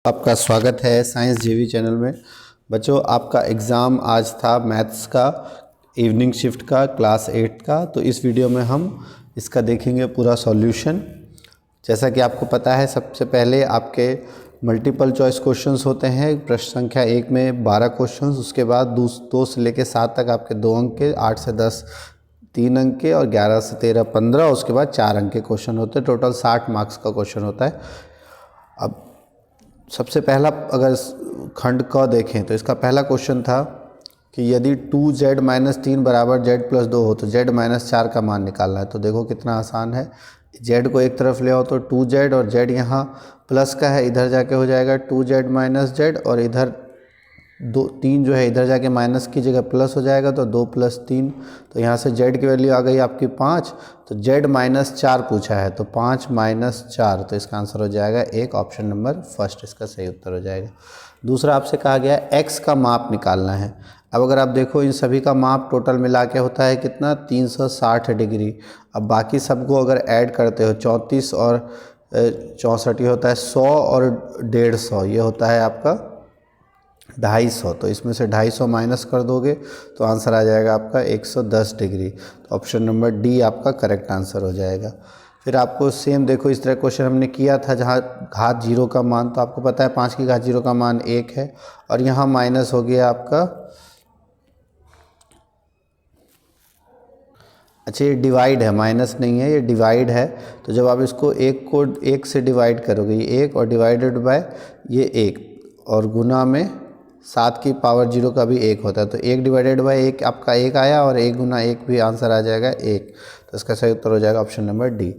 आपका स्वागत है साइंस जीवी चैनल में। बच्चों, आपका एग्ज़ाम आज था मैथ्स का इवनिंग शिफ्ट का क्लास 8 का। तो इस वीडियो में हम इसका देखेंगे पूरा सॉल्यूशन। जैसा कि आपको पता है, सबसे पहले आपके मल्टीपल चॉइस क्वेश्चंस होते हैं। प्रश्न संख्या 1 में 12 क्वेश्चंस, उसके बाद 2 से लेकर 7 तक आपके 2 अंक के, 8 से 10 3 अंक के और 11 से 13 15, उसके बाद 4 अंक के क्वेश्चन होते हैं। टोटल 60 मार्क्स का क्वेश्चन होता है। अब सबसे पहला अगर खंड क देखें तो इसका पहला क्वेश्चन था कि यदि 2z-3 बराबर z+2 हो तो z-4 का मान निकालना है। तो देखो कितना आसान है। z को एक तरफ ले आओ तो 2z, और z यहाँ प्लस का है, इधर जाके हो जाएगा 2z - z, और इधर 3 जो है इधर जाके माइनस की जगह प्लस हो जाएगा तो 2 + 3। तो यहाँ से z की वैल्यू आ गई आपकी 5। तो z-4 पूछा है तो 5 - 4, तो इसका आंसर हो जाएगा 1, ऑप्शन नंबर फर्स्ट इसका सही उत्तर हो जाएगा। दूसरा आपसे कहा गया है x का माप निकालना है। अब अगर आप देखो इन सभी का माप टोटल मिला के होता है कितना, 360 डिग्री। अब बाकी सबको अगर ऐड करते हो 34 और 64, ये होता है 100 और 150, ये होता है आपका 250। तो इसमें से 250 माइनस कर दोगे तो आंसर आ जाएगा आपका 110 डिग्री। तो ऑप्शन नंबर डी आपका करेक्ट आंसर हो जाएगा। फिर आपको सेम देखो, इस तरह क्वेश्चन हमने किया था जहाँ घात 0 का मान, तो आपको पता है 5 की घात 0 का मान 1 है, और यहाँ माइनस हो गया आपका, अच्छा ये डिवाइड है, माइनस नहीं है, ये डिवाइड है। तो जब आप इसको 1 से डिवाइड करोगे, ये 1 और डिवाइडेड बाय ये 1, और गुना में 7 की पावर 0 का भी 1 होता है। तो 1 डिवाइडेड बाय 1 आपका 1 आया, और 1 गुना 1 भी आंसर आ जाएगा 1। तो इसका सही उत्तर हो जाएगा ऑप्शन नंबर डी।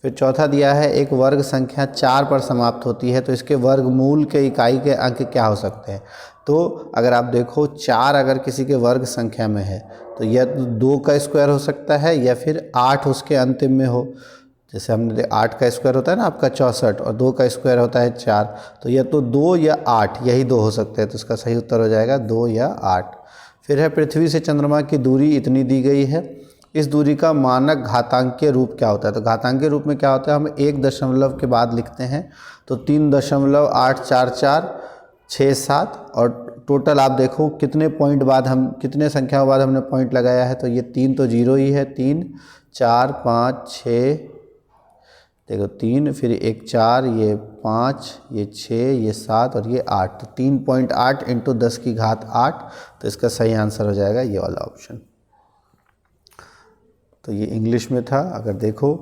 फिर चौथा दिया है, एक वर्ग संख्या 4 पर समाप्त होती है तो इसके वर्गमूल के इकाई के अंक क्या हो सकते हैं। तो अगर आप देखो 4 अगर किसी के वर्ग संख्या में है तो यह 2 का स्क्वायर हो सकता है, या फिर 8 उसके अंतिम में हो। जैसे हमने 8 का स्क्वायर होता है ना आपका 64, और 2 का स्क्वायर होता है 4, तो या तो 2 या 8, यही 2 हो सकते हैं। तो इसका सही उत्तर हो जाएगा 2 या 8। फिर है, पृथ्वी से चंद्रमा की दूरी इतनी दी गई है, इस दूरी का मानक घातांकीय रूप क्या होता है। तो घातांकीय रूप में क्या होता है, हम 1 दशमलव के बाद लिखते हैं तो 3.84467, और टोटल आप देखो कितने पॉइंट बाद हम, कितने संख्या बाद हमने पॉइंट लगाया है। तो ये 3 तो 0 ही है, 3 4 5 6, देखो 3, फिर 1 4, ये 5, ये 6, ये 7 और ये 8। तो 3.8 × 10 की घात 8। तो इसका सही आंसर हो जाएगा ये वाला ऑप्शन। तो ये इंग्लिश में था। अगर देखो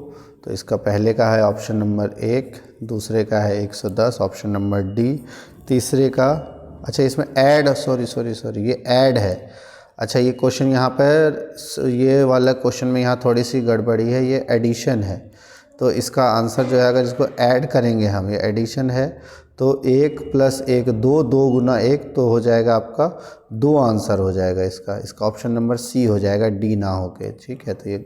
तो इसका पहले का है ऑप्शन नंबर 1, दूसरे का है 110, ऑप्शन नंबर डी, तीसरे का, अच्छा इसमें ऐड, सॉरी ये ऐड है। अच्छा ये क्वेश्चन यहाँ पर, ये वाला क्वेश्चन में यहाँ थोड़ी सी गड़बड़ी है, ये एडिशन है। तो इसका आंसर जो है, अगर इसको ऐड करेंगे हम, ये एडिशन है, तो 1 + 1 2, 2 गुना 1, तो हो जाएगा आपका 2 आंसर हो जाएगा इसका ऑप्शन नंबर सी हो जाएगा, डी ना होके। ठीक है, तो ये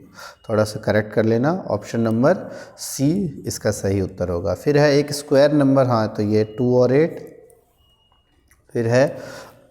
थोड़ा सा करेक्ट कर लेना, ऑप्शन नंबर सी इसका सही उत्तर होगा। फिर है एक स्क्वायर नंबर, हाँ तो ये 2 और 8। फिर है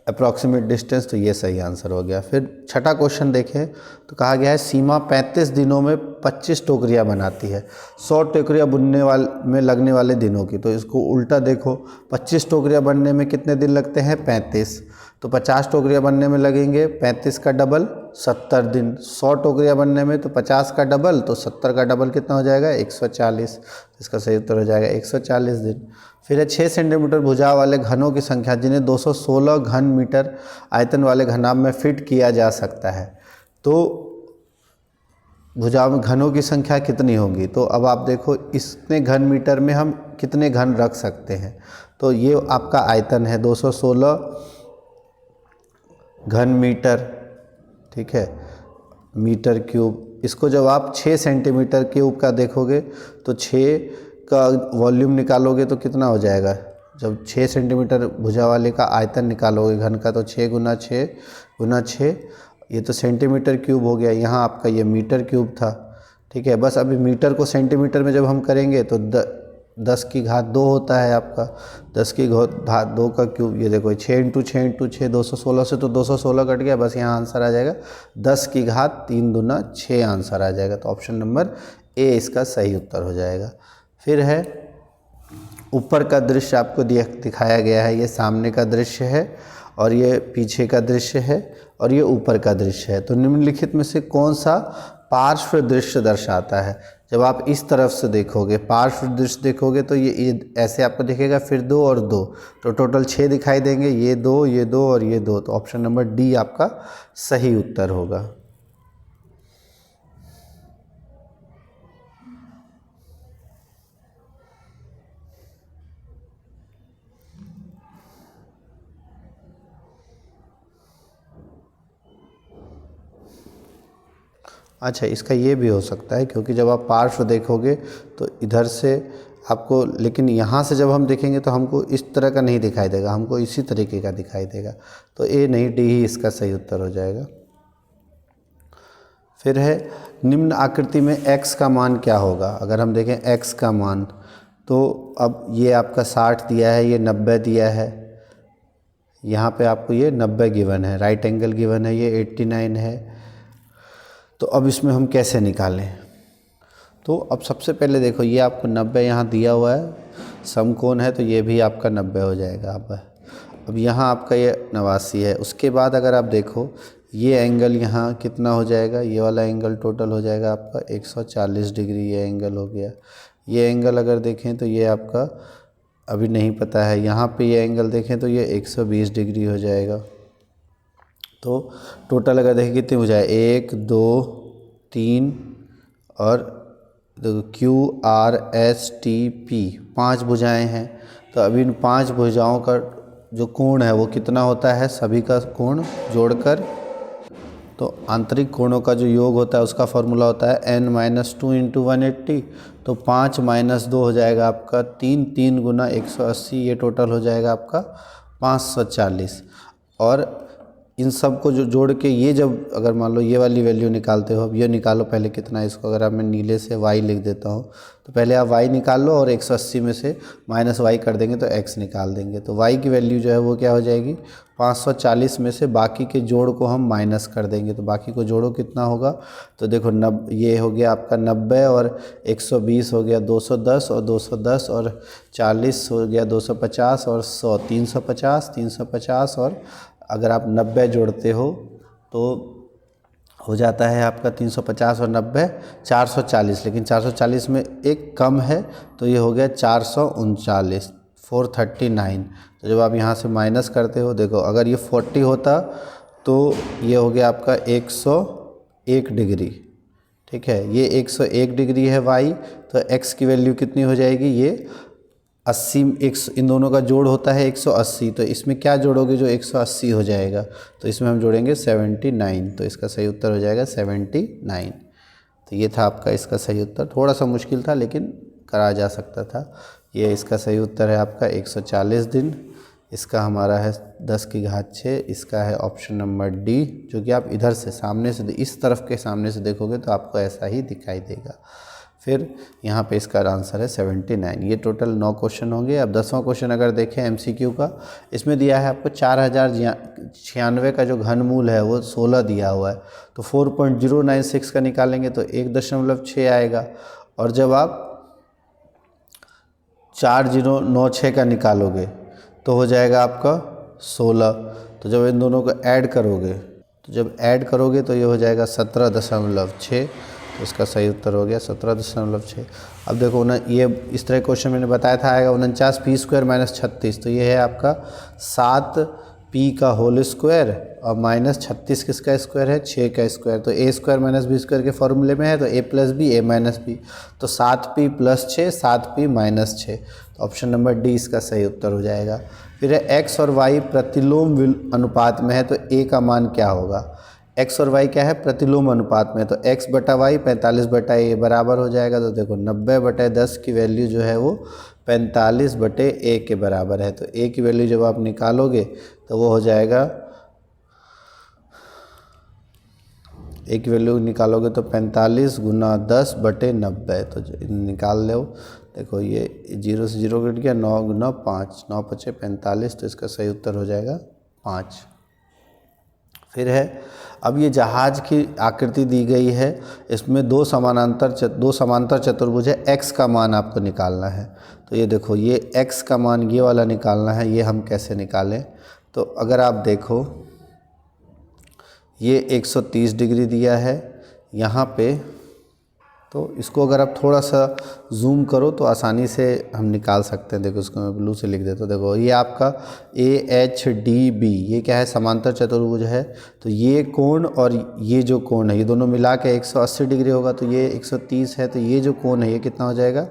अप्रॉक्सीमेट डिस्टेंस, तो ये सही आंसर हो गया। फिर छठा क्वेश्चन देखें तो कहा गया है, सीमा 35 दिनों में 25 टोकरियाँ बनाती है, 100 टोकरियाँ बुनने में लगने वाले दिनों की। तो इसको उल्टा देखो, 25 टोकरियाँ बनने में कितने दिन लगते हैं, 35। तो 50 टोकरियाँ बनने में लगेंगे 35 का डबल 70 दिन। 100 टोकरियाँ बनने में तो 50 का डबल, तो 70 का डबल कितना हो जाएगा, 140। इसका सही उत्तर हो जाएगा 140 दिन। फिर है 6 सेंटीमीटर भुजा वाले घनों की संख्या जिन्हें 216 घन मीटर आयतन वाले घनाभ में फिट किया जा सकता है। तो भुजाओं में घनों की संख्या कितनी होगी। तो अब आप देखो इतने घन मीटर में हम कितने घन रख सकते हैं। तो ये आपका आयतन है 216 घन मीटर, ठीक है, मीटर क्यूब। इसको जब आप 6 सेंटीमीटर क्यूब का देखोगे तो 6 का वॉल्यूम निकालोगे तो कितना हो जाएगा। जब 6 सेंटीमीटर भुजा वाले का आयतन निकालोगे घन का, तो 6 गुना 6 गुना 6, ये तो सेंटीमीटर क्यूब हो गया। यहाँ आपका ये मीटर क्यूब था। ठीक है, बस अभी मीटर को सेंटीमीटर में जब हम करेंगे तो 10 की घात 2 होता है आपका, 10 की घात 2 का क्यूब। ये देखो 6 × 6 × 6 216 से तो 216 कट गया, बस यहाँ आंसर आ जाएगा 10 की घात 3 दूना 6 आंसर आ जाएगा। तो ऑप्शन नंबर ए इसका सही उत्तर हो जाएगा। फिर है ऊपर का दृश्य आपको दिखाया गया है, ये सामने का दृश्य है और ये पीछे का दृश्य है और ये ऊपर का दृश्य है। तो निम्नलिखित में से कौन सा पार्श्व दृश्य दर्शाता है? जब आप इस तरफ से देखोगे, पार्श्व दृश्य देखोगे तो ये ऐसे आपको दिखेगा, फिर 2 और 2, तो टोटल 6 दिखाई देंगे, ये 2, ये 2 और ये 2। तो ऑप्शन नंबर डी आपका सही उत्तर होगा। अच्छा, इसका ये भी हो सकता है, क्योंकि जब आप पार्श्व देखोगे तो इधर से आपको, लेकिन यहाँ से जब हम देखेंगे तो हमको इस तरह का नहीं दिखाई देगा, हमको इसी तरीके का दिखाई देगा। तो ए नहीं, डी ही इसका सही उत्तर हो जाएगा। फिर है निम्न आकृति में x का मान क्या होगा? अगर हम देखें x का मान, तो अब ये आपका 60 दिया है, ये 90 दिया है, यहाँ पे आपको ये 90 गिवन है, राइट एंगल गिवन है, ये 89 है। तो अब इसमें हम कैसे निकालें? तो अब सबसे पहले देखो, ये आपको 90 यहाँ दिया हुआ है, समकोण है, तो ये भी आपका 90 हो जाएगा। अब यहाँ आपका ये 89 है। उसके बाद अगर आप देखो, ये एंगल यहाँ कितना हो जाएगा, ये वाला एंगल टोटल हो जाएगा आपका 140 डिग्री, ये एंगल हो गया। ये एंगल अगर देखें तो ये आपका अभी नहीं पता है, यहाँ पे ये एंगल देखें तो ये 120 डिग्री हो जाएगा। तो टोटल अगर देखें कितने हो जाए, 1 2 3 और देखो QRSTP 5 भुजाएं हैं। तो अभी इन 5 भुजाओं का जो कोण है वो कितना होता है, सभी का कोण जोड़कर, तो आंतरिक कोणों का जो योग होता है उसका फॉर्मूला होता है n-2 × 180। तो 5 - 2 हो जाएगा आपका 3, 3 × 180, ये टोटल हो जाएगा आपका 540। और इन सब को जो जोड़ के, ये जब अगर मान लो ये वाली वैल्यू निकालते हो, अब ये निकालो पहले कितना है इसको, अगर आप मैं नीले से y लिख देता हूँ, तो पहले आप y निकाल लो और 180 में से -y कर देंगे तो x निकाल देंगे। तो y की वैल्यू जो है वो क्या हो जाएगी, 540 में से बाकी के जोड़ को हम माइनस कर देंगे। तो बाकी को जोड़ो कितना होगा, तो देखो ये हो गया आपका 90 और 120 हो गया 210 और 210 और 40 हो गया 250 और 100 350, 350 और अगर आप 90 जोड़ते हो तो हो जाता है आपका 350 और 90 440, लेकिन 440 में एक कम है तो ये हो गया 439 439। तो जब आप यहाँ से माइनस करते हो, देखो अगर ये 40 होता तो ये हो गया आपका 101 डिग्री, ठीक है, ये 101 डिग्री है y, तो x की वैल्यू कितनी हो जाएगी, ये 80, इन दोनों का जोड़ होता है 180, तो इसमें क्या जोड़ोगे जो 180 हो जाएगा, तो इसमें हम जोड़ेंगे 79, तो इसका सही उत्तर हो जाएगा 79। तो ये था आपका इसका सही उत्तर, थोड़ा सा मुश्किल था लेकिन करा जा सकता था। ये इसका सही उत्तर है आपका 140 दिन। इसका हमारा है 10 की घात 6, इसका है ऑप्शन नंबर डी, जो कि आप इधर से सामने से, इस तरफ के सामने से देखोगे तो आपको ऐसा ही दिखाई देगा। फिर यहाँ पे इसका आंसर है 79। ये टोटल 9 क्वेश्चन होंगे। अब 10वां क्वेश्चन अगर देखें MCQ का, इसमें दिया है आपको 4096 का जो घनमूल है वो 16 दिया हुआ है, तो 4.096 का निकालेंगे तो 1.6 आएगा, और जब आप 4096 का निकालोगे तो हो जाएगा आपका 16। तो जब इन दोनों को ऐड करोगे, तो जब ऐड करोगे तो ये हो जाएगा 17.6, तो इसका सही उत्तर हो गया 17.6। अब देखो ना, ये इस तरह क्वेश्चन मैंने बताया था आएगा 49 p² - 36, तो ये है आपका 7 p का होल स्क्वायर और -36 किसका स्क्वायर है, 6 का स्क्वायर। तो a² - b² के फॉर्मूले में है तो a + b a - b, तो 7p + 6 7p - 6, तो ऑप्शन नंबर डी इसका सही उत्तर हो जाएगा। फिर है x और y प्रतिलोम अनुपात में है तो a का मान क्या होगा। x और y क्या है, प्रतिलोम अनुपात में, तो x/y 45/a बराबर हो जाएगा। तो देखो 90/10 की वैल्यू जो है वो 45/a के बराबर है, तो a की वैल्यू जब आप निकालोगे तो वो हो जाएगा, a की वैल्यू निकालोगे तो 45 × 10/90, तो निकाल लो। देखो ये 0 से 0 कट गया, 9 × 5 9 × 5 = 45, तो इसका सही उत्तर हो जाएगा 5। फिर है, अब ये जहाज की आकृति दी गई है, इसमें दो समांतर चतुर्भुज है, x का मान आपको निकालना है। तो ये देखो, ये x का मान ये वाला निकालना है। ये हम कैसे निकालें? तो अगर आप देखो, ये 130 डिग्री दिया है यहाँ पे, तो इसको अगर आप थोड़ा सा जूम करो तो आसानी से हम निकाल सकते हैं। देखो, इसको मैं ब्लू से लिख देता हूँ। देखो, ये आपका AHDB, ये क्या है? समांतर चतुर्भुज है। तो ये कोण और ये जो कोण है, ये दोनों मिला के 180 डिग्री होगा। तो ये 130 है, तो ये जो कोण है ये कितना हो जाएगा?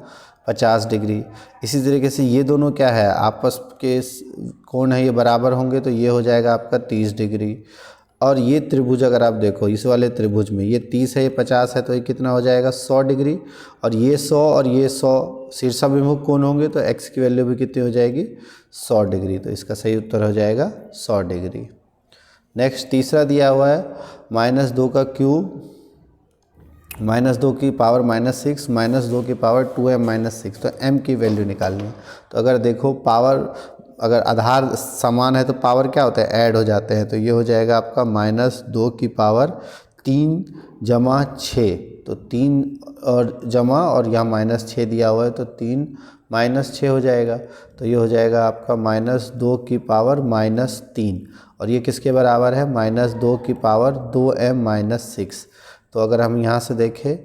50 डिग्री। इसी तरीके से ये दोनों क्या है? आपस के कोण है, ये बराबर होंगे, तो ये हो जाएगा आपका 30 डिग्री। और ये त्रिभुज अगर आप देखो, इस वाले त्रिभुज में ये 30 है, ये 50 है, तो ये कितना हो जाएगा? 100 डिग्री। और ये 100 और ये 100 शीर्षाभिमुख कोण होंगे, तो x की वैल्यू भी कितनी हो जाएगी? 100 डिग्री। तो इसका सही उत्तर हो जाएगा 100 डिग्री। नेक्स्ट तीसरा दिया हुआ है -2 का क्यूब, -2 की पावर -6, -2 की पावर 2m-6। तो m की वैल्यू निकालनी है। तो अगर देखो, पावर अगर आधार समान है तो पावर क्या होता है? ऐड हो जाते हैं। तो ये हो जाएगा आपका -2 की पावर 3 जमा 6। तो 3 और जमा, और यहाँ -6 दिया हुआ है, तो 3 -6 हो जाएगा। तो ये हो जाएगा आपका -2 की पावर -3। और ये किसके बराबर है? -2 की पावर 2m-6। तो अगर हम यहाँ से देखें,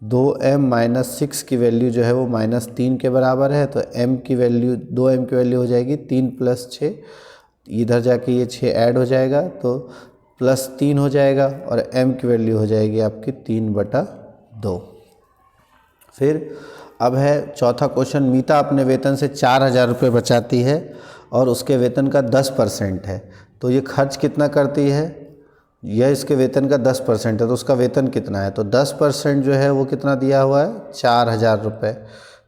2m-6 की वैल्यू जो है वो -3 के बराबर है। तो m की वैल्यू, 2m की वैल्यू हो जाएगी 3 + 6। इधर जाके ये 6 ऐड हो जाएगा, तो +3 हो जाएगा। और m की वैल्यू हो जाएगी आपकी 3/2। फिर अब है चौथा क्वेश्चन। मीता अपने वेतन से 4000 रुपये बचाती है और उसके वेतन का 10% है। तो ये खर्च कितना करती है? यह इसके वेतन का 10% है, तो उसका वेतन कितना है? तो 10% जो है वो कितना दिया हुआ है? 4000 रुपये।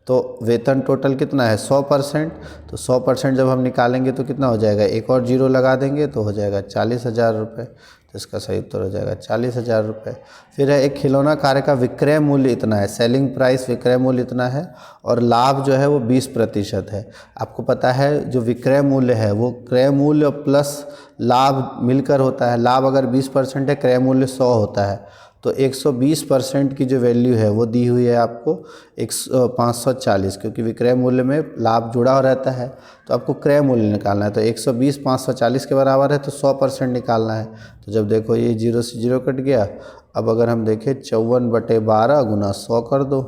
तो वेतन टोटल कितना है? 100%। तो 100% जब हम निकालेंगे तो कितना हो जाएगा? एक और जीरो लगा देंगे तो हो जाएगा 40,000 रुपये। तो इसका सही उत्तर हो जाएगा 40,000 रुपये। फिर है, एक खिलौना कार्य का विक्रय मूल्य इतना है, सेलिंग प्राइस विक्रय मूल्य इतना है, और लाभ जो है वो 20% है। आपको पता है जो विक्रय मूल्य है वो क्रय मूल्य प्लस लाभ मिलकर होता है। लाभ अगर 20% है, क्रय मूल्य 100 होता है। तो 120% की जो वैल्यू है वो दी हुई है आपको 540, क्योंकि विक्रय मूल्य में लाभ जुड़ा हुआ रहता है। तो आपको क्रय मूल्य निकालना है। तो 120 540 के बराबर है, तो 100% निकालना है। तो जब देखो, ये 0 से 0 कट गया। अब अगर हम देखें, 54/12 गुना 100 कर दो।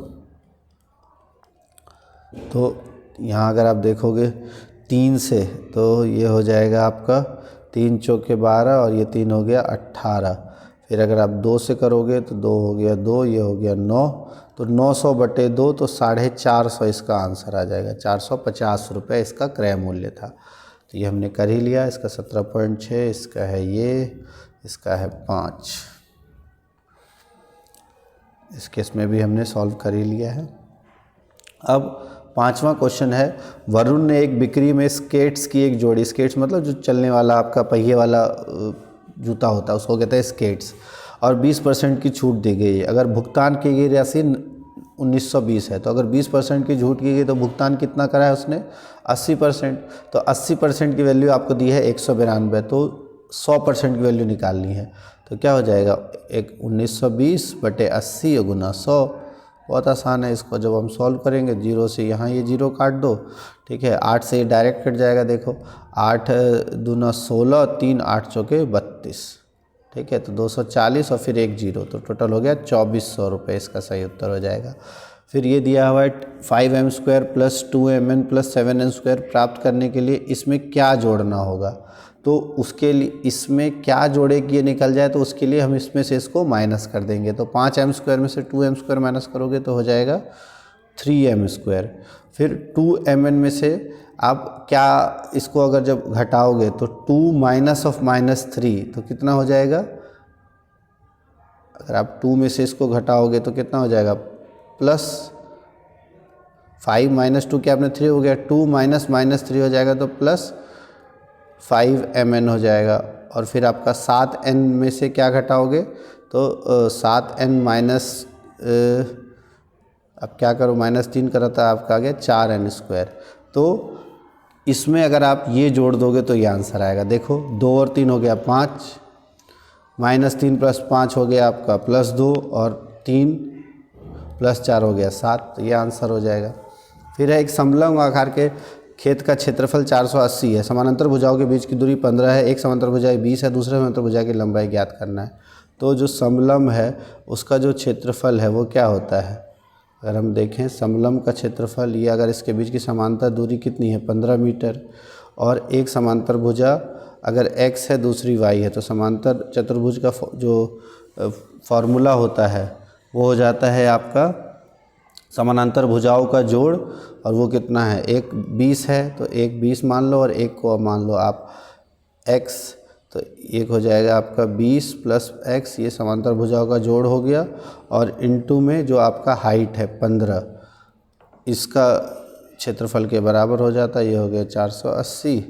तो यहाँ अगर आप देखोगे 3 से, तो ये हो जाएगा आपका 3 चौके 12, और ये 3 हो गया 18। फिर अगर आप 2 से करोगे तो 2 हो गया 2, ये हो गया 9। तो 900/2, तो 450 इसका आंसर आ जाएगा। 450 रुपये इसका क्रय मूल्य था। तो ये हमने कर ही लिया। इसका 17.6, इसका है ये, इसका है 5। इस केस में भी हमने सॉल्व कर ही लिया है। अब पांचवा क्वेश्चन है, वरुण ने एक बिक्री में स्केट्स की एक जोड़ी, स्केट्स मतलब जो चलने वाला आपका पहिए वाला जूता होता है, उसको कहते हैं स्केट्स, और 20% की छूट दी गई है। अगर भुगतान की गई राशि 1920 है, तो अगर 20% की छूट की गई तो भुगतान कितना करा है उसने? 80%। तो 80% की वैल्यू आपको दी है 192, तो 100% की वैल्यू निकालनी है। तो क्या हो जाएगा? 1920/80 गुना 100। बहुत आसान है। इसको जब हम सॉल्व करेंगे, 0 से यहाँ ये 0 काट दो, ठीक है। 8 से ये डायरेक्ट कट जाएगा। देखो, 8 दूना 16, 3 8 चौके 32, ठीक है। तो 240 और फिर एक 0, तो टोटल हो गया 2400 रुपये। इसका सही उत्तर हो जाएगा। फिर ये दिया हुआ है 5m² + 2mn + 7n² प्राप्त करने के लिए इसमें क्या जोड़ना होगा? तो उसके लिए इसमें क्या जोड़े कि ये निकल जाए, तो उसके लिए हम इसमें से इसको माइनस कर देंगे। तो 5m² में से 2m² माइनस करोगे तो हो जाएगा 3m²। फिर 2mn में से आप क्या, इसको अगर जब घटाओगे तो 2 -3, तो कितना हो जाएगा? अगर आप 2 में से इसको घटाओगे तो कितना हो जाएगा? +5 - 2 क्या आपने 3 हो गया, 2 -3 हो जाएगा, तो +5mn हो जाएगा। और फिर आपका 7n में से क्या घटाओगे, तो 7n माइनस, अब क्या करो, -3 करा था, आपका आ गया 4n²। तो इसमें अगर आप ये जोड़ दोगे तो ये आंसर आएगा। देखो, 2 और 3 हो गया 5, -3 + 5 हो गया आपका +2 और 3 + 4 हो गया 7, तो ये आंसर हो जाएगा। फिर है एक समलंब आकार के खेत का क्षेत्रफल 480 है, समानांतर भुजाओं के बीच की दूरी 15 है, एक समांतर भुजा 20 है, दूसरे समांतर भुजा की लंबाई ज्ञात करना है। तो जो समलंब है उसका जो क्षेत्रफल है वो क्या होता है, अगर हम देखें समलंब का क्षेत्रफल, ये अगर इसके बीच की समांतर दूरी कितनी है 15 मीटर, और एक समांतर भुजा अगर x है दूसरी y है, तो समांतर चतुर्भुज का जो फॉर्मूला होता है वो हो जाता है आपका समानांतर भुजाओं का जोड़, और वो कितना है, एक 20 है तो एक 20 मान लो और एक को मान लो आप x, तो एक हो जाएगा आपका 20 + x, ये समांतर भुजाओं का जोड़ हो गया, और इनटू में जो आपका हाइट है 15, इसका क्षेत्रफल के बराबर हो जाता है, ये हो गया 480।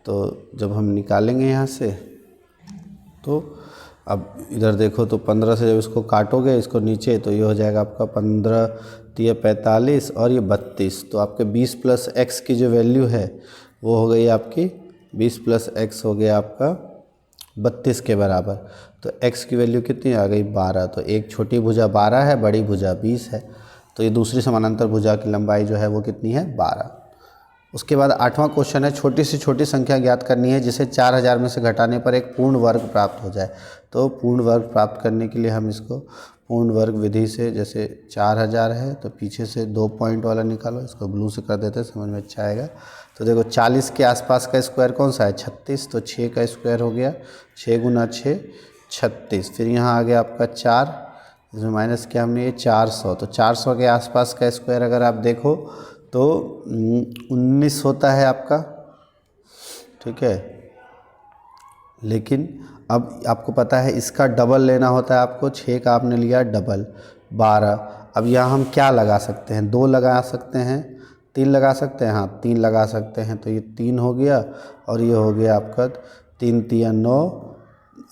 तो जब हम निकालेंगे यहाँ से, तो अब इधर देखो तो 15 से जब इसको काटोगे इसको नीचे, तो ये हो जाएगा आपका 15 × 45 और ये 32, तो आपके 20 + x की जो वैल्यू है वो हो गई आपकी 20 + x हो गया आपका 32 के बराबर। तो x की वैल्यू कितनी आ गई 12, तो एक छोटी भुजा 12 है, बड़ी भुजा 20 है, तो ये दूसरी समानांतर भुजा की लंबाई जो है वो कितनी है 12। उसके बाद 8वां क्वेश्चन है, छोटी से छोटी संख्या ज्ञात करनी है जिसे 4000 में से घटाने पर एक पूर्ण वर्ग प्राप्त हो जाए। तो पूर्ण वर्ग प्राप्त करने के लिए हम इसको पूर्ण वर्ग विधि से, जैसे 4000 है तो पीछे से 2 पॉइंट वाला निकालो, इसको ब्लू से कर देते हैं, समझ में अच्छा आएगा। तो देखो 40 के आसपास का स्क्वायर कौन सा है 36, तो 6 का स्क्वायर हो गया, 6 × 6 36। फिर यहाँ आ गया आपका 4, इसमें माइनस किया हमने ये 400, तो 400 के आसपास का स्क्वायर अगर आप देखो तो 19 होता है आपका, ठीक है। लेकिन अब आपको पता है इसका डबल लेना होता है आपको, 6 का आपने लिया डबल 12। अब यहाँ हम क्या लगा सकते हैं, 2 लगा सकते हैं, 3 लगा सकते हैं, हाँ 3 लगा सकते हैं, तो ये 3 हो गया, और ये हो गया आपका 3 × 3 = 9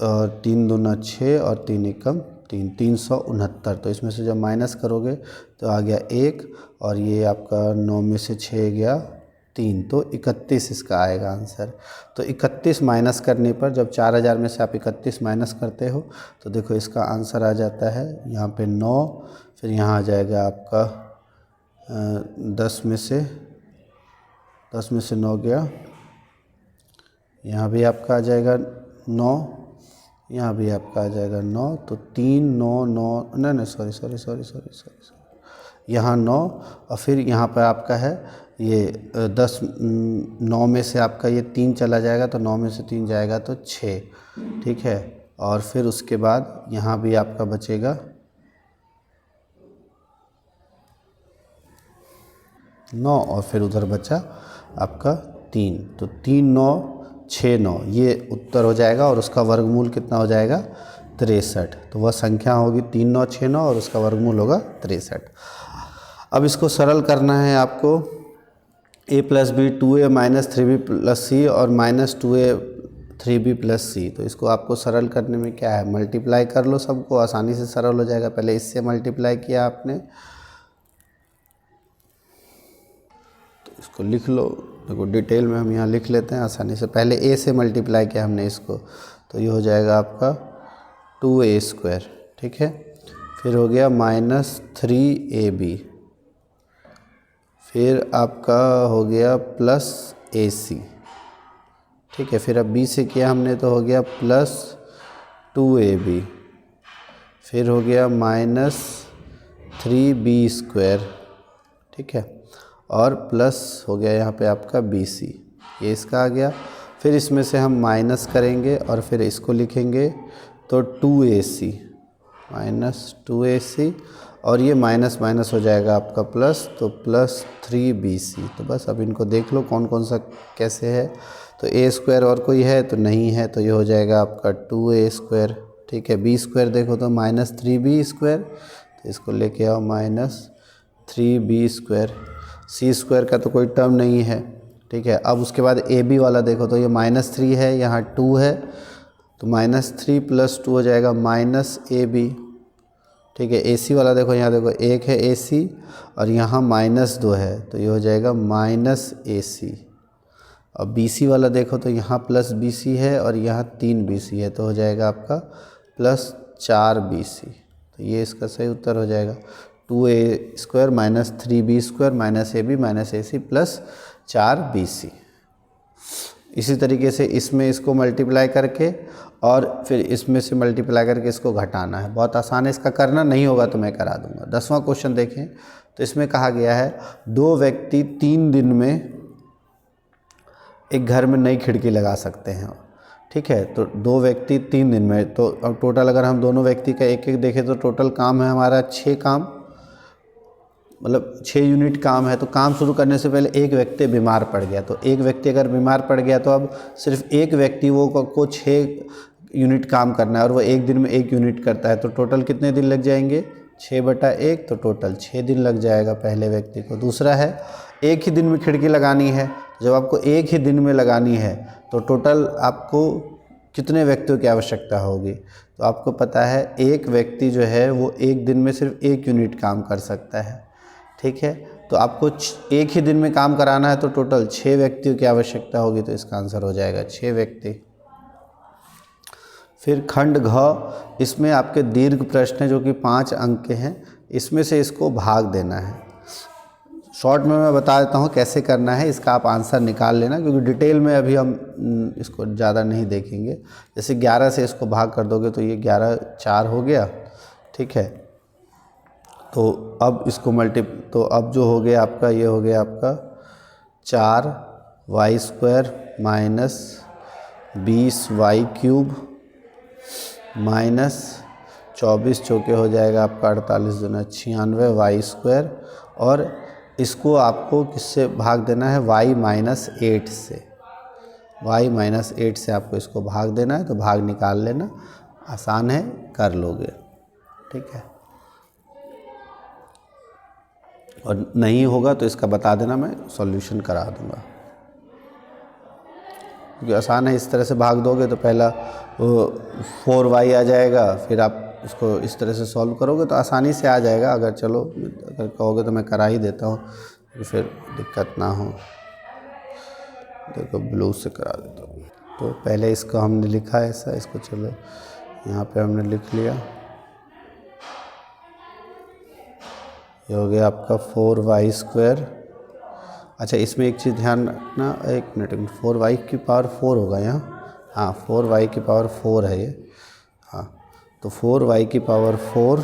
और 3 × 2 = 6 और 3 × 1 = 3, 369। तो इसमें से जब माइनस करोगे तो आ गया 1, और ये आपका 9 में से 6 गया 3, तो 31 इसका आएगा आंसर। तो 31 माइनस करने पर, जब 4000 में से आप 31 माइनस करते हो तो देखो इसका आंसर आ जाता है यहाँ पे 9, फिर यहाँ आ जाएगा आपका 10 में से 9 गया, यहाँ भी आपका आ जाएगा 9, यहाँ भी आपका आ जाएगा 9, तो 3 9 9 नहीं सॉरी यहाँ 9, और फिर यहाँ पर आपका है ये 10 9 में से आपका ये 3 चला जाएगा, तो 9 में से 3 जाएगा तो 6, ठीक है। और फिर उसके बाद यहाँ भी आपका बचेगा 9, और फिर उधर बचा आपका 3, तो 3 9 6 9 ये उत्तर हो जाएगा, और उसका वर्गमूल कितना हो जाएगा 63। तो वह संख्या होगी 3 9 6 9 और उसका वर्गमूल होगा 63। अब इसको सरल करना है आपको, a + b 2a - 3b + c और -2a 3b + c। तो इसको आपको सरल करने में क्या है, मल्टीप्लाई कर लो, सबको आसानी से सरल हो जाएगा। पहले इससे मल्टीप्लाई किया आपने, तो इसको लिख लो, देखो डिटेल में हम यहाँ लिख लेते हैं आसानी से। पहले a से मल्टीप्लाई किया हमने इसको, तो ये हो जाएगा आपका 2a², ठीक है। फिर हो गया -3ab, फिर आपका हो गया +ac, ठीक है। फिर अब b से किया हमने तो हो गया +2ab, फिर हो गया -3b², ठीक है, और प्लस हो गया यहाँ पे आपका bc, ये इसका आ गया। फिर इसमें से हम माइनस करेंगे और फिर इसको लिखेंगे, तो 2ac -2ac, और ये माइनस माइनस हो जाएगा आपका प्लस, तो +3bc। तो बस अब इनको देख लो कौन कौन सा कैसे है, तो a² और कोई है तो नहीं है, तो ये हो जाएगा आपका 2a², ठीक है। b² देखो तो -3b², तो इसको लेके आओ -3b², c² का तो कोई टर्म नहीं है, ठीक है। अब उसके बाद ab वाला देखो तो ये -3 है, यहाँ 2 है, तो -3 + 2 हो जाएगा -ab, ठीक है। AC वाला देखो, यहाँ देखो 1 है AC और यहाँ -2 है, तो ये हो जाएगा -AC। और BC वाला देखो तो यहाँ +BC है और यहाँ 3BC है, तो हो जाएगा आपका प्लस 4BC। तो ये इसका सही उत्तर हो जाएगा 2A² minus 3B² minus AB minus AC plus 4BC। इसी तरीके से इसमें इसको मल्टीप्लाई करके और फिर इसमें से मल्टीप्लाई करके इसको घटाना है। बहुत आसान है, इसका करना नहीं होगा तो मैं करा दूंगा। 10वां क्वेश्चन देखें तो इसमें कहा गया है 2 व्यक्ति 3 दिन में एक घर में नई खिड़की लगा सकते हैं। ठीक है, तो 2 व्यक्ति 3 दिन में, तो अब टोटल अगर हम दोनों व्यक्ति का एक एक देखें तो टोटल काम है हमारा 6 काम, मतलब 6 यूनिट काम है। तो काम शुरू करने से पहले एक व्यक्ति बीमार पड़ गया, तो एक व्यक्ति अगर बीमार पड़ गया तो अब सिर्फ एक व्यक्ति वो को 6 यूनिट काम करना है और वो एक दिन में 1 यूनिट करता है। तो टोटल कितने दिन लग जाएंगे? 6/1, तो टोटल 6 दिन लग जाएगा पहले व्यक्ति को। दूसरा है एक ही दिन में खिड़की लगानी है। जब आपको एक ही दिन में लगानी है तो टोटल आपको कितने व्यक्तियों की आवश्यकता होगी? तो आपको पता है एक व्यक्ति जो है वो एक दिन में सिर्फ 1 यूनिट काम कर सकता है। ठीक है, तो आपको एक ही दिन में काम कराना है तो टोटल 6 व्यक्तियों की आवश्यकता होगी। तो इसका आंसर हो जाएगा 6 व्यक्ति। फिर खंड घ, इसमें आपके दीर्घ प्रश्न है जो कि 5 अंक के हैं। इसमें से इसको भाग देना है। शॉर्ट में मैं बता देता हूँ कैसे करना है, इसका आप आंसर निकाल लेना, क्योंकि डिटेल में अभी हम इसको ज़्यादा नहीं देखेंगे। जैसे 11 से इसको भाग कर दोगे तो ये 11 4 हो गया। ठीक है, तो अब इसको तो अब जो हो गया आपका, ये हो गया आपका 4y² माइनस 20y³ माइनस 24 चौके हो जाएगा आपका 48 दूना 96y²। और इसको आपको किससे भाग देना है? y-8 से। y-8 से आपको इसको भाग देना है। तो भाग निकाल लेना, आसान है, कर लोगे। ठीक है, और नहीं होगा तो इसका बता देना, मैं सॉल्यूशन करा दूंगा। क्योंकि आसान है, इस तरह से भाग दोगे तो पहला 4y आ जाएगा, फिर आप इसको इस तरह से सॉल्व करोगे तो आसानी से आ जाएगा। अगर चलो अगर कहोगे तो मैं करा ही देता हूँ, तो फिर दिक्कत ना हो। देखो ब्लू से करा देता हूँ। तो पहले इसको हमने लिखा है ऐसा, इसको चलो यहाँ पे हमने लिख लिया। ये हो गया आपका 4y²। अच्छा, इसमें एक चीज़ ध्यान रखना, 1 मिनट, 4y⁴ होगा यहाँ। हाँ, 4y⁴ है ये। हाँ, तो 4y⁴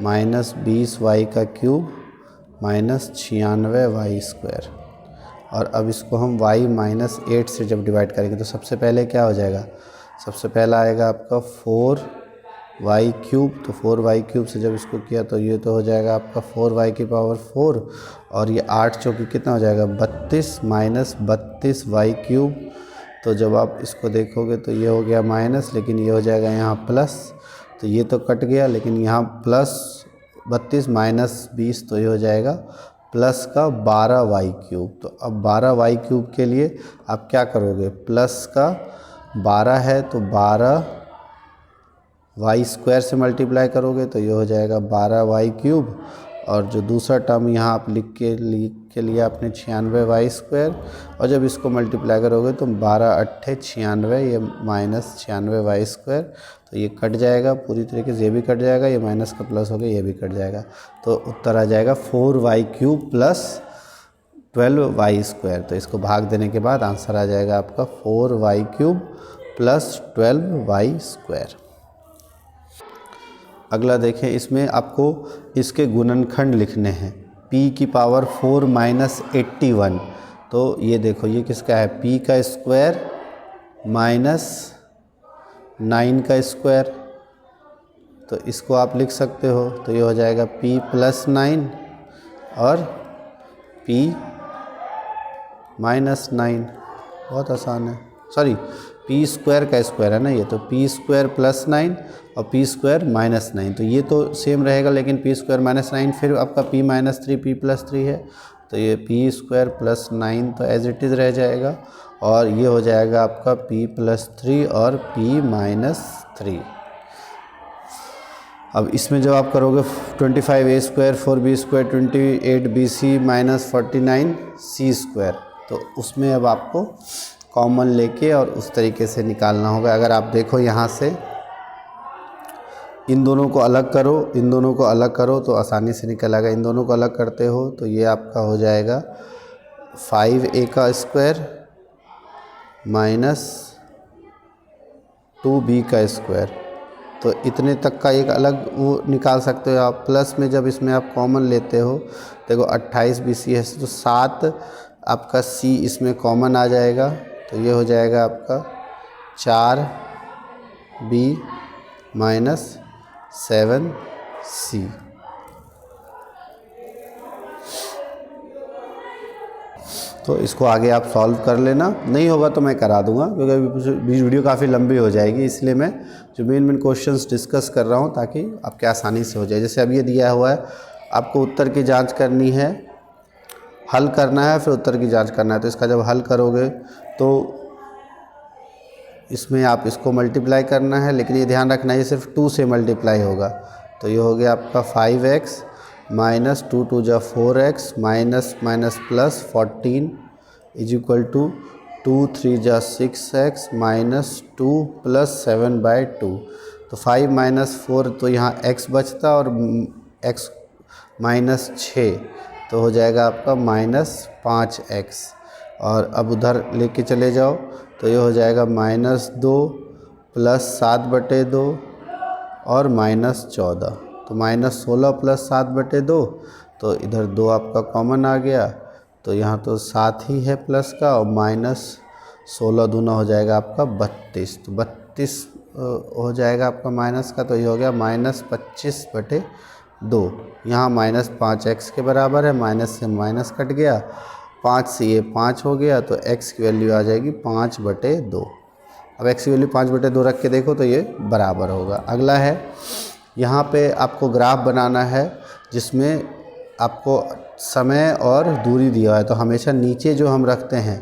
minus 20y³ minus 96y²। और अब इसको हम y-8 से जब डिवाइड करेंगे तो सबसे पहले क्या हो जाएगा? सबसे पहला आएगा आपका 4y³ तो 4y³ से जब इसको किया तो ये तो हो जाएगा आपका 4y⁴ और ये 8 चौकी कितना हो जाएगा? 32 माइनस 32y³। तो जब आप इसको देखोगे तो ये हो गया माइनस, लेकिन ये हो जाएगा यहाँ प्लस। तो ये तो कट गया, लेकिन यहाँ प्लस 32 माइनस 20 तो ये हो जाएगा प्लस का 12y³। तो अब 12y³ के लिए आप क्या करोगे? प्लस का 12 है तो 12y² से मल्टीप्लाई करोगे तो ये हो जाएगा 12y³। और जो दूसरा टर्म यहाँ आप लिख के लिया आपने 96y²। और जब इसको मल्टीप्लाई करोगे तो 12×8 96, ये माइनस 96y²। तो ये कट जाएगा पूरी तरीके से, ये भी कट जाएगा, ये माइनस का प्लस हो गया, ये भी कट जाएगा। तो उत्तर आ जाएगा 4y³ प्लस 12y²। तो इसको भाग देने के बाद आंसर आ जाएगा आपका 4y³ प्लस 12y²। अगला देखें, इसमें आपको इसके गुणनखंड लिखने हैं। p⁴ minus 81। तो ये देखो ये किसका है? p² माइनस 9 का स्क्वायर। तो इसको आप लिख सकते हो, तो ये हो जाएगा p + 9 और p - 9। बहुत आसान है, सॉरी p² का स्क्वायर है ना ये, तो p² + 9 और p² - 9। तो ये तो सेम रहेगा, लेकिन p² - 9 फिर आपका p - 3 p + 3 है, तो ये p² + 9 तो एज इट इज़ रह जाएगा। और ये हो जाएगा आपका p + 3 और p - 3। अब इसमें जब आप करोगे 25a² 4b² 28bc - 49c², तो उसमें अब आपको कॉमन लेके और उस तरीके से निकालना होगा। अगर आप देखो यहाँ से इन दोनों को अलग करो, इन दोनों को अलग करो तो आसानी से निकल आएगा। इन दोनों को अलग करते हो तो ये आपका हो जाएगा 5a का स्क्वायर माइनस 2b का स्क्वायर। तो इतने तक का एक अलग वो निकाल सकते हो आप। प्लस में जब इसमें आप कॉमन लेते हो, देखो 28 BC है तो 7 आपका c इसमें कॉमन आ जाएगा, तो ये हो जाएगा आपका 4b माइनस 7c। तो इसको आगे आप सॉल्व कर लेना, नहीं होगा तो मैं करा दूंगा क्योंकि वीडियो काफ़ी लंबी हो जाएगी, इसलिए मैं जो मेन क्वेश्चंस डिस्कस कर रहा हूं ताकि आपके आसानी से हो जाए। जैसे अब ये दिया हुआ है, आपको उत्तर की जांच करनी है, हल करना है, फिर उत्तर की जांच करना है। तो इसका जब हल करोगे तो इसमें आप इसको मल्टीप्लाई करना है, लेकिन ये ध्यान रखना है ये सिर्फ 2 से मल्टीप्लाई होगा। तो ये हो गया आपका 5x माइनस 2 2 जा 4x minus minus plus 14 is equal to 2 3 जा 6x माइनस 2 प्लस 7/2। तो 5 माइनस 4 तो यहाँ x बचता और x माइनस 6 तो हो जाएगा आपका माइनस 5x। और अब उधर लेके चले जाओ तो ये हो जाएगा माइनस 2 प्लस 7/2 और माइनस 14। तो माइनस 16 प्लस 7/2, तो इधर 2 आपका कॉमन आ गया, तो यहाँ तो 7 ही है प्लस का, और माइनस 16 दूना हो जाएगा आपका 32। तो 32 हो जाएगा आपका माइनस का, तो ये हो गया माइनस 25/2। यहाँ माइनस 5x के बराबर है, माइनस से माइनस कट गया, 5 से ये 5 हो गया, तो x की वैल्यू आ जाएगी 5/2। अब x की वैल्यू 5/2 रख के देखो तो ये बराबर होगा। अगला है, यहाँ पे आपको ग्राफ बनाना है जिसमें आपको समय और दूरी दिया है। तो हमेशा नीचे जो हम रखते हैं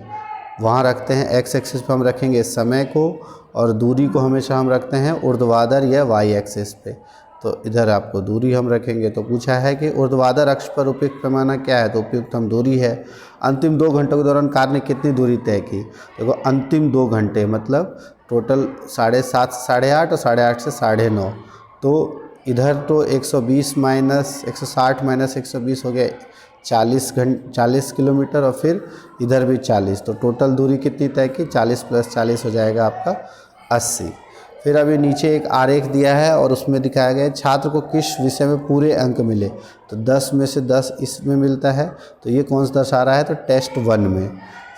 वहाँ रखते हैं x एक्सिस पे हम रखेंगे समय को, और दूरी को हमेशा हम रखते हैं ऊर्ध्वाधर या y एक्सिस पे। तो इधर आपको दूरी हम रखेंगे। तो पूछा है कि ऊर्ध्वाधर अक्ष पर उपयुक्त पैमाना क्या है, तो उपयुक्तम दूरी है। अंतिम 2 घंटों के दौरान कार ने कितनी दूरी तय की, देखो अंतिम 2 घंटे मतलब टोटल 7:30 से 8:30 और 8:30 से 9:30। तो इधर तो 120 माइनस 160 माइनस 120 हो गया 40 किलोमीटर, और फिर इधर भी 40। तो टोटल दूरी कितनी तय की, 40 प्लस 40 हो जाएगा आपका 80। फिर अभी नीचे एक आरेख दिया है और उसमें दिखाया गया है छात्र को किस विषय में पूरे अंक मिले। तो 10 में से 10 इसमें मिलता है, तो ये कौन सा दर्शा रहा है, तो टेस्ट 1 में।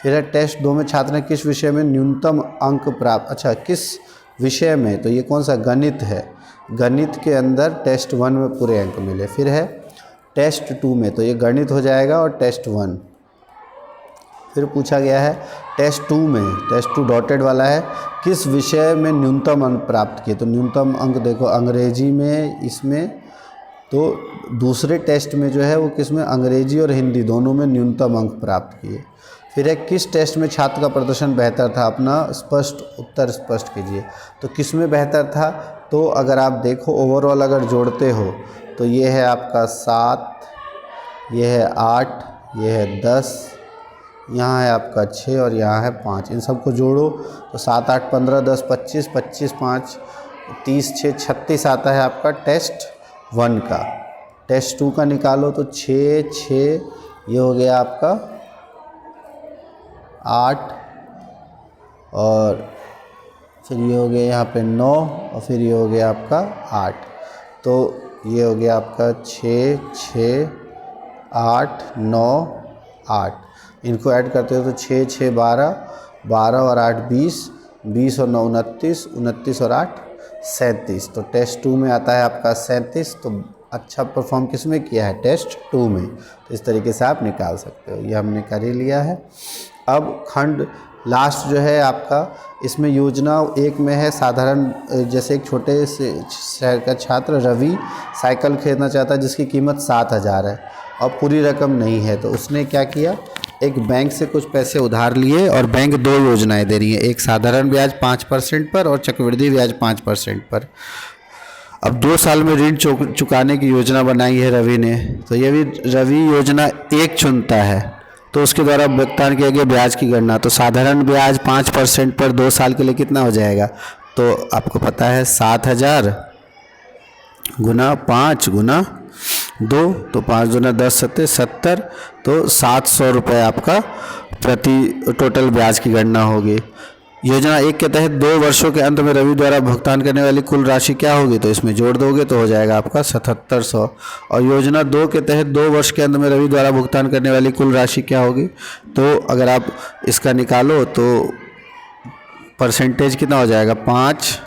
फिर है टेस्ट 2 में छात्र ने किस विषय में न्यूनतम अंक प्राप्त, अच्छा किस विषय में, तो ये कौन सा गणित है, गणित के अंदर टेस्ट 1 में पूरे अंक मिले। फिर है टेस्ट 2 में, तो ये गणित हो जाएगा और टेस्ट 1। फिर पूछा गया है टेस्ट 2 में, टेस्ट 2 डॉटेड वाला है, किस विषय में न्यूनतम अंक प्राप्त किए। तो न्यूनतम अंक देखो अंग्रेजी में, इसमें तो दूसरे टेस्ट में जो है वो किस में, अंग्रेजी और हिंदी दोनों में न्यूनतम अंक प्राप्त किए। फिर है किस टेस्ट में छात्र का प्रदर्शन बेहतर था, अपना स्पष्ट उत्तर स्पष्ट कीजिए। तो किस में बेहतर था, तो अगर आप देखो ओवरऑल अगर जोड़ते हो तो ये है आपका 7, ये है 8, ये है 10, यहाँ है आपका 6 और यहाँ है 5। इन सबको जोड़ो तो 7 8 15 10 25 25 5 30 6 36 आता है आपका टेस्ट 1 का। टेस्ट 2 का निकालो तो 6 6, ये हो गया आपका 8, और फिर ये हो गया यहाँ पे 9, और फिर ये हो गया आपका 8। तो ये हो गया आपका 6 6 8 9 8। इनको ऐड करते हो तो 6 6 12, 12 और 8 20, 20 और 9 29, 29 और 8 37। तो टेस्ट 2 में आता है आपका 37। तो अच्छा परफॉर्म किस में किया है, टेस्ट 2 में। तो इस तरीके से आप निकाल सकते हो। ये हमने कर ही लिया है। अब खंड लास्ट जो है आपका, इसमें योजना 1 में है साधारण, जैसे एक छोटे से शहर का छात्र रवि साइकिल खरीदना चाहता है जिसकी कीमत 7,000 है और पूरी रकम नहीं है। तो उसने क्या किया, एक बैंक से कुछ पैसे उधार लिए, और बैंक 2 योजनाएं दे रही है, एक साधारण ब्याज 5% पर और चक्रवृद्धि ब्याज 5% पर। अब 2 साल में ऋण चुकाने की योजना बनाई है रवि ने। तो ये भी रवि योजना 1 चुनता है, तो उसके द्वारा भुगतान किया गया ब्याज की गणना। तो साधारण ब्याज 5% पर 2 साल के लिए कितना हो जाएगा? तो आपको पता है 7,000 गुना 5 गुना 2, तो 5 दूना 10 सत्ते 70, तो 700 रुपये आपका प्रति टोटल ब्याज की गणना होगी। योजना 1 के तहत 2 वर्षों के अंत में रवि द्वारा भुगतान करने वाली कुल राशि क्या होगी? तो इसमें जोड़ दोगे तो हो जाएगा आपका 7700। और योजना 2 के तहत 2 वर्ष के अंत में रवि द्वारा भुगतान करने वाली कुल राशि क्या होगी? तो अगर आप इसका निकालो तो परसेंटेज कितना हो जाएगा? 5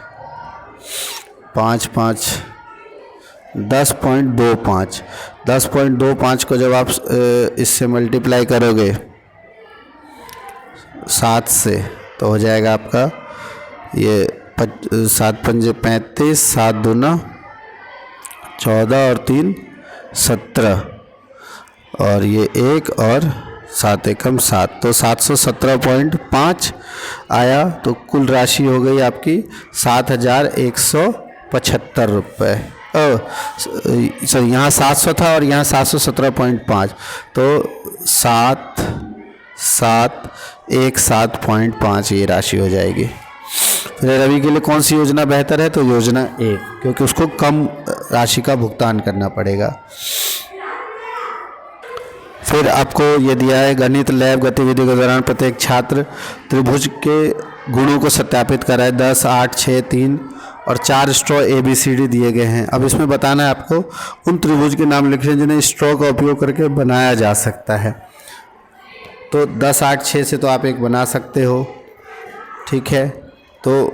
5 5 10.25। 10.25 को जब आप इससे मल्टीप्लाई करोगे 7 से तो हो जाएगा आपका ये 7 पंजे 35, 7 दूना 14 और 3 17, और ये 1 और 7 एकम 7, तो 717.5 आया। तो कुल राशि हो गई आपकी 7,175 रुपये। सॉरी, यहाँ 700 था और यहाँ 717.5, तो 7,717.5 ये राशि हो जाएगी। फिर रवि के लिए कौन सी योजना बेहतर है? तो योजना 1, क्योंकि उसको कम राशि का भुगतान करना पड़ेगा। फिर आपको ये दिया है गणित लैब गतिविधि के दौरान प्रत्येक छात्र त्रिभुज के गुणों को सत्यापित कराए। 10, 8, 6, 3 और 4 स्ट्रॉ ABCD दिए गए हैं। अब इसमें बताना है आपको उन त्रिभुज के नाम लिखे जिन्हें स्ट्रॉ का उपयोग करके बनाया जा सकता है। तो 10, 8, 6 से तो आप एक बना सकते हो, ठीक है। तो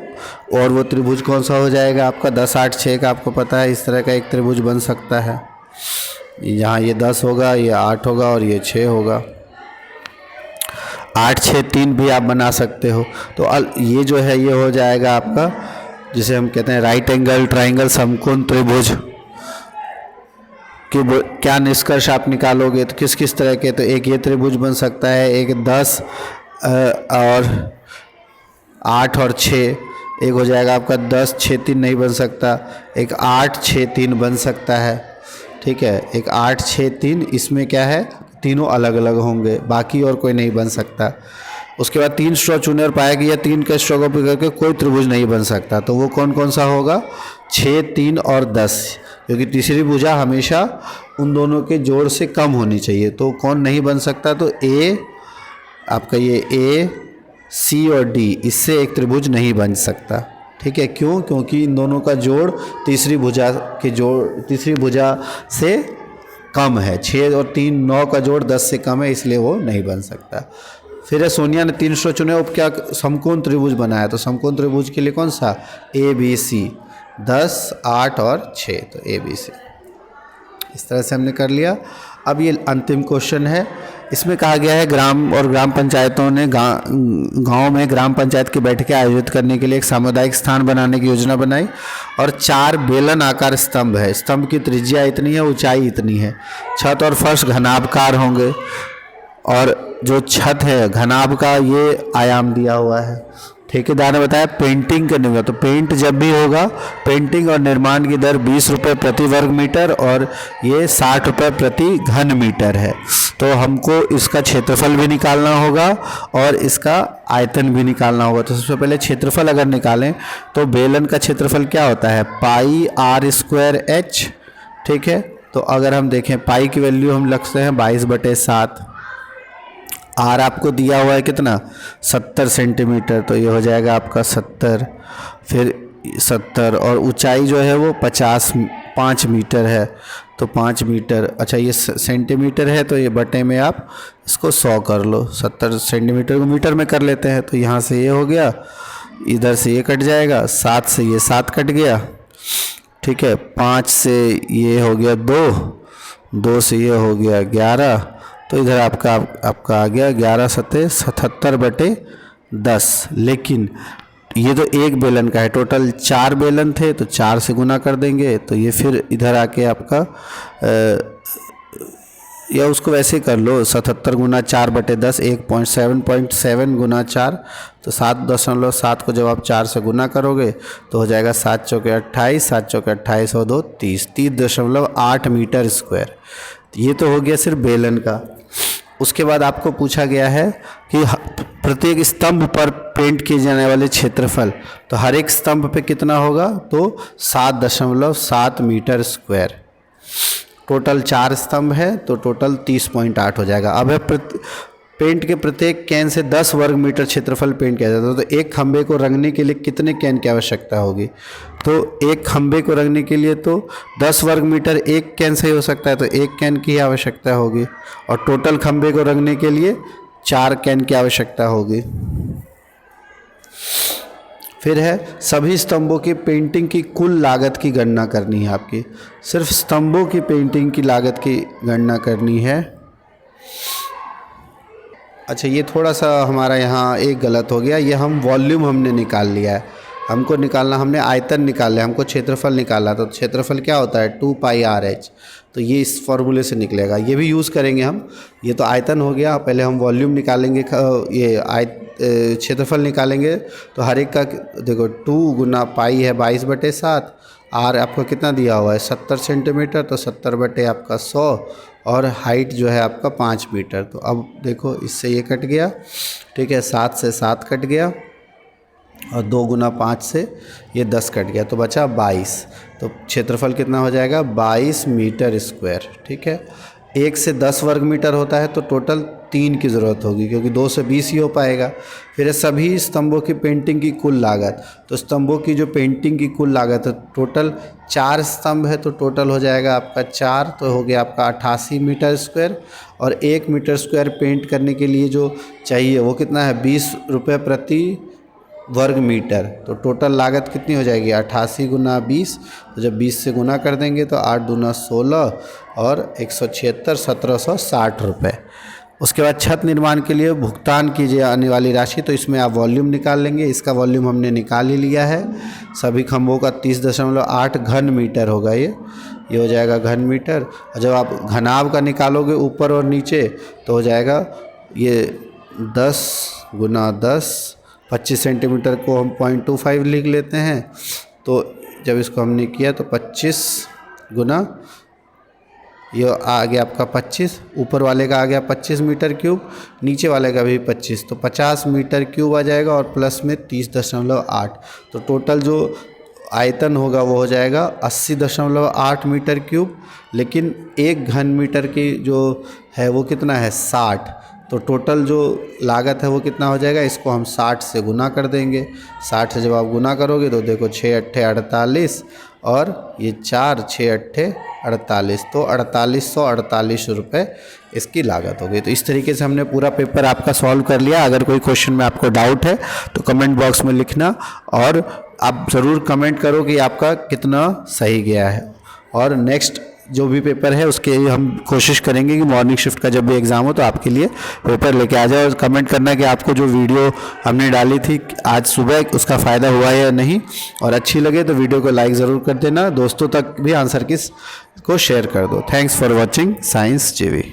और वो त्रिभुज कौन सा हो जाएगा आपका? 10, 8, 6 का आपको पता है, इस तरह का एक त्रिभुज बन सकता है। यहाँ ये 10 होगा, ये 8 होगा और ये 6 होगा। 8, 6, 3 भी आप बना सकते हो। तो ये जो है ये हो जाएगा आपका, जिसे हम कहते हैं राइट एंगल ट्राइंगल समकोण त्रिभुज। कि क्या निष्कर्ष आप निकालोगे? तो किस किस तरह के? तो एक ये त्रिभुज बन सकता है, एक 10 और 8 और 6, एक हो जाएगा आपका 10, 6, 3 नहीं बन सकता, एक 8, 6, 3 बन सकता है, ठीक है। एक 8, 6, 3, इसमें क्या है, तीनों अलग अलग होंगे, बाकी और कोई नहीं बन सकता। उसके बाद 3 स्ट्रॉ चुने और पाया कि यह 3 का स्ट्रॉ कॉपी करके कोई त्रिभुज नहीं बन सकता। तो वो कौन कौन सा होगा? 6, 3 और 10, क्योंकि तीसरी भुजा हमेशा उन दोनों के जोड़ से कम होनी चाहिए। तो कौन नहीं बन सकता? तो A आपका, ये A, C और D, इससे एक त्रिभुज नहीं बन सकता, ठीक है। क्यों? क्योंकि इन दोनों का जोड़ तीसरी भुजा से कम है। 6 और 3 9 का जोड़ 10 से कम है, इसलिए वो नहीं बन सकता। फिर सोनिया ने 3 स्ट्रॉ चुने, अब क्या समकोण त्रिभुज बनाया? तो समकोण त्रिभुज के लिए कौन सा? ABC, 10, 8 और 6, तो ABC। इस तरह से हमने कर लिया। अब ये अंतिम क्वेश्चन है। इसमें कहा गया है ग्राम और ग्राम पंचायतों ने गांव में ग्राम पंचायत की बैठकें आयोजित करने के लिए एक सामुदायिक स्थान बनाने की योजना बनाई और 4 बेलन आकार स्तंभ है। स्तंभ की त्रिज्या इतनी है, ऊंचाई इतनी है। छत और फर्श घनाभकार होंगे और जो छत है घनाभ का ये आयाम दिया हुआ है। ठेकेदार ने बताया पेंटिंग करने होगा, तो पेंट जब भी होगा, पेंटिंग और निर्माण की दर 20 रुपये प्रति वर्ग मीटर और ये 60 रुपये प्रति घन मीटर है। तो हमको इसका क्षेत्रफल भी निकालना होगा और इसका आयतन भी निकालना होगा। तो सबसे पहले क्षेत्रफल अगर निकालें तो बेलन का क्षेत्रफल क्या होता है? पाई r²h, ठीक है। तो अगर हम देखें पाई की वैल्यू हम लिखते हैं 22/7। आर आपको दिया हुआ है कितना? 70 सेंटीमीटर, तो ये हो जाएगा आपका 70। फिर 70 और ऊंचाई जो है वो 5 मीटर है, तो 5 मीटर। अच्छा ये सेंटीमीटर है, तो ये बटे में आप इसको 100 कर लो। 70 सेंटीमीटर को मीटर में कर लेते हैं, तो यहाँ से ये हो गया, इधर से ये कट जाएगा, 7 से ये 7 कट गया, ठीक है। 5 से ये हो गया 2 से ये हो गया 11, तो इधर आपका आ गया 11 सत्ते 77/10। लेकिन ये तो एक बेलन का है, टोटल 4 बेलन थे, तो 4 से गुना कर देंगे, तो ये फिर इधर आके आपका या उसको वैसे कर लो 77 गुना 4/10, 1.7 गुना 4, तो 7.7 को जब आप 4 से गुना करोगे तो हो जाएगा 7 चौके 28, 7 चौके 28 और 2 30, 30.8 मीटर स्क्वायर। ये तो हो गया सिर्फ बेलन का। उसके बाद आपको पूछा गया है कि प्रत्येक स्तंभ पर पेंट किए जाने वाले क्षेत्रफल, तो हर एक स्तंभ पे कितना होगा, तो 7.7 मीटर स्क्वायर। टोटल 4 स्तंभ है तो टोटल 30.8 हो जाएगा। अब है पेंट के प्रत्येक कैन से 10 वर्ग मीटर क्षेत्रफल पेंट किया जाता है, तो एक खंभे को रंगने के लिए कितने कैन की आवश्यकता होगी, तो एक खंभे को रंगने के लिए तो 10 वर्ग मीटर एक कैन से ही हो सकता है, तो एक कैन की आवश्यकता होगी। और टोटल खंभे को रंगने के लिए 4 कैन की आवश्यकता होगी। फिर है सभी स्तंभों की पेंटिंग की कुल लागत की गणना करनी है आपकी। सिर्फ स्तंभों की पेंटिंग की लागत की गणना करनी है। अच्छा, ये थोड़ा सा हमारा यहाँ एक गलत हो गया, ये हम वॉल्यूम हमने निकाल लिया है। हमको निकालना, हमने आयतन निकाला है, हमको क्षेत्रफल निकालना। तो क्षेत्रफल क्या होता है, 2πr/h, तो ये इस फॉर्मूले से निकलेगा, ये भी यूज़ करेंगे हम। ये तो आयतन हो गया, पहले हम वॉल्यूम निकालेंगे, ये क्षेत्रफल निकालेंगे। तो हर एक का देखो 2 गुना पाई है 22/7, आर आपका कितना दिया हुआ है 70 सेंटीमीटर, तो 70 बटे आपका 100, और हाइट जो है आपका 5 मीटर। तो अब देखो इससे ये कट गया, ठीक है, 7 से 7 कट गया, और 2 गुना 5 से ये 10 कट गया, तो बचा 22। तो क्षेत्रफल कितना हो जाएगा, 22 मीटर स्क्वायर। ठीक है, 1 से 10 वर्ग मीटर होता है तो टोटल 3 की ज़रूरत होगी, क्योंकि 2 से 20 ही हो पाएगा। फिर सभी स्तंभों की पेंटिंग की कुल लागत, तो स्तंभों की जो पेंटिंग की कुल लागत है, टोटल 4 स्तंभ है तो टोटल हो जाएगा आपका 4, तो हो गया आपका 88 मीटर स्क्वायर। और 1 मीटर स्क्वायर पेंट करने के लिए जो चाहिए वो कितना है, 20 रुपये प्रति वर्ग मीटर। तो टोटल लागत कितनी हो जाएगी, 88 गुना 20, तो जब 20 से गुना कर देंगे तो 8 दूना 16 और 176, 1760 रुपये। उसके बाद छत निर्माण के लिए भुगतान कीजिए आने वाली राशि, तो इसमें आप वॉल्यूम निकाल लेंगे। इसका वॉल्यूम हमने निकाल ही लिया है। सभी खंभों का 30.8 घन मीटर होगा, ये हो जाएगा घन मीटर। और जब आप घनाभ का निकालोगे ऊपर और नीचे, तो हो जाएगा ये 10 गुना 10, 25 सेंटीमीटर को हम 0.25 लिख लेते हैं। तो जब इसको हमने किया तो 25 गुना, ये आ गया आपका 25, ऊपर वाले का आ गया 25 मीटर क्यूब, नीचे वाले का भी 25, तो 50 मीटर क्यूब आ जाएगा, और प्लस में 30.8। तो टोटल जो आयतन होगा वो हो जाएगा 80.8 मीटर क्यूब। लेकिन 1 घन मीटर की जो है वो कितना है, 60। तो टोटल जो लागत है वो कितना हो जाएगा, इसको हम 60 से गुना कर देंगे। 60 से जब आप गुना करोगे तो देखो 6 अट्ठे 48, और ये 4 6 अट्ठे 48, तो 4848 रुपये इसकी लागत हो गई। तो इस तरीके से हमने पूरा पेपर आपका सॉल्व कर लिया। अगर कोई क्वेश्चन में आपको डाउट है तो कमेंट बॉक्स में लिखना, और आप ज़रूर कमेंट करो कि आपका कितना सही गया है। और नेक्स्ट जो भी पेपर है उसके हम कोशिश करेंगे कि मॉर्निंग शिफ्ट का जब भी एग्ज़ाम हो तो आपके लिए पेपर लेके आ जाए। और कमेंट करना कि आपको जो वीडियो हमने डाली थी आज सुबह उसका फ़ायदा हुआ है या नहीं, और अच्छी लगे तो वीडियो को लाइक ज़रूर कर देना, दोस्तों तक भी आंसर किस को शेयर कर दो। थैंक्स फॉर वॉचिंग साइंस जेवी।